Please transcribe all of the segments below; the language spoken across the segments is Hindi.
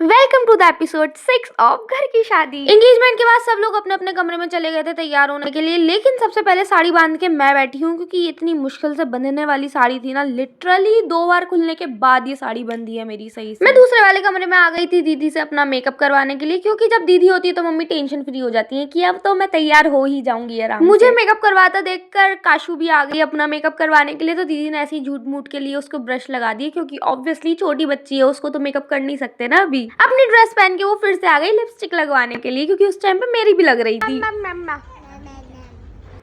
Welcome to the episode 6 of Ghar Ki शादी। एंगेजमेंट के बाद सब लोग अपने अपने कमरे में चले गए थे तैयार होने के लिए, लेकिन सबसे पहले साड़ी बांध के मैं बैठी हूँ क्योंकि ये इतनी मुश्किल से बंधने वाली साड़ी थी ना, लिटरली 2 बार खुलने के बाद ये साड़ी बंधी है मेरी सही से। मैं दूसरे वाले कमरे में आ गई थी दीदी से अपना मेकअप करवाने के लिए, क्योंकि जब दीदी होती है तो मम्मी टेंशन फ्री हो जाती है कि अब तो मैं तैयार हो ही जाऊंगी आराम से। मुझे मेकअप करवाता देखकर काशू भी आ गई अपना मेकअप करवाने के लिए, तो दीदी ने ऐसी झूठ मूठ के लिए उसको ब्रश लगा दिए, क्योंकि ऑब्वियसली छोटी बच्ची है, उसको तो मेकअप कर नहीं सकते ना अभी। अपनी ड्रेस पहन के वो फिर से आ गई लिपस्टिक लगवाने के लिए, क्योंकि उस टाइम पे मेरी भी लग रही थी।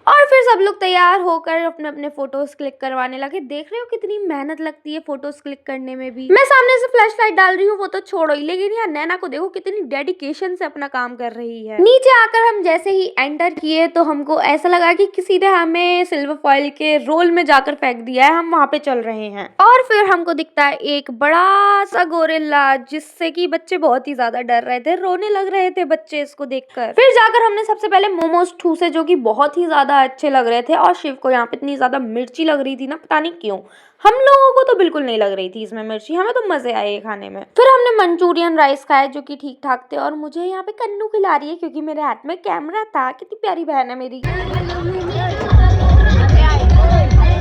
और फिर सब लोग तैयार होकर अपने अपने फोटोज क्लिक करवाने लगे। देख रहे हो कितनी मेहनत लगती है फोटोज क्लिक करने में भी। मैं सामने से फ्लैश लाइट डाल रही हूँ वो तो छोड़ो ही, लेकिन यार नैना को देखो कितनी डेडिकेशन से अपना काम कर रही है। नीचे आकर हम जैसे ही एंटर किए तो हमको ऐसा लगा कि किसी ने हमें सिल्वर फॉइल के रोल में जाकर फेंक दिया है, हम वहाँ पे चल रहे हैं। और फिर हमको दिखता है एक बड़ा सा गोरिल्ला, जिससे कि बच्चे बहुत ही ज्यादा डर रहे थे, रोने लग रहे थे बच्चे इसको देखकर। फिर जाकर हमने सबसे पहले मोमोज ठूसे, जो कि बहुत ही ज्यादा अच्छे लग रहे थे, और शिव को यहाँ पे इतनी ज्यादा मिर्ची लग रही थी ना, पता नहीं क्यों। हम लोगों को तो बिल्कुल नहीं लग रही थी इसमें मिर्ची, हमें तो मजे आए खाने में। फिर हमने मंचूरियन राइस खाए जो कि ठीक ठाक थे, और मुझे यहाँ पे कन्नू खिला रही है क्योंकि मेरे हाथ में कैमरा था। कितनी प्यारी बहन है मेरी।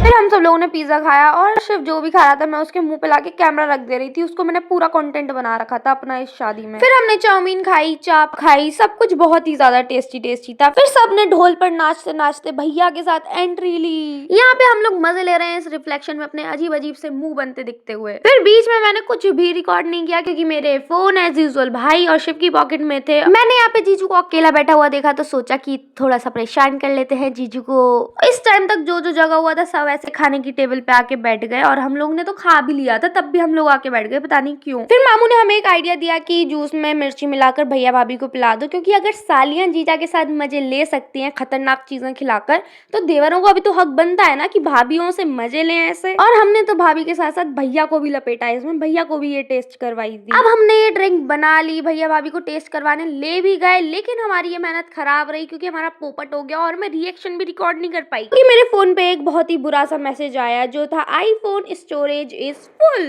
फिर हम सब लोगों ने पिज्जा खाया, और शिव जो भी खा रहा था मैं उसके मुंह पे लाके कैमरा रख दे रही थी, उसको मैंने पूरा कंटेंट बना रखा था अपना इस शादी में। फिर हमने चाउमीन खाई, चाप खाई, सब कुछ बहुत ही ज्यादा टेस्टी टेस्टी था। फिर सबने ढोल पर नाचते नाचते भैया के साथ एंट्री ली। यहाँ पे हम लोग मजे ले रहे हैं इस रिफ्लेक्शन में अपने अजीब अजीब से मुंह बनते दिखते हुए। फिर बीच में मैंने कुछ भी रिकॉर्ड नहीं किया क्योंकि मेरे फोन एज यूजुअल भाई और शिव की पॉकेट में थे। मैंने यहाँ पे जीजू को अकेला बैठा हुआ देखा तो सोचा कि थोड़ा सा परेशान कर लेते हैं जीजू को। इस टाइम तक जो जो जगह हुआ था सब ऐसे खाने की टेबल पे आके बैठ गए, और हम लोग ने तो खा भी लिया था, तब भी हम लोग आके बैठ गए, पता नहीं क्यों। फिर मामू ने हमें एक आइडिया दिया कि जूस में मिर्ची मिलाकर भैया भाभी को पिला दो, क्योंकि अगर सालियां जीजा के साथ मजे ले सकती हैं खतरनाक चीजें खिलाकर, तो देवरों को अभी तो हक बनता है ना कि भाभीयों से मजे लें ऐसे। और हमने तो भाभी के साथ साथ भैया को भी लपेटा इसमें, भैया को भी ये टेस्ट करवाई थी। अब हमने ये ड्रिंक बना ली, भैया भाभी को टेस्ट करवाने ले भी गए, लेकिन हमारी ये मेहनत खराब रही क्योंकि हमारा पोपट हो गया और मैं रिएक्शन भी रिकॉर्ड नहीं कर पाई, क्योंकि मेरे फोन पे एक बहुत ही बुरा सा मैसेज आया जो था आईफोन स्टोरेज इज फुल।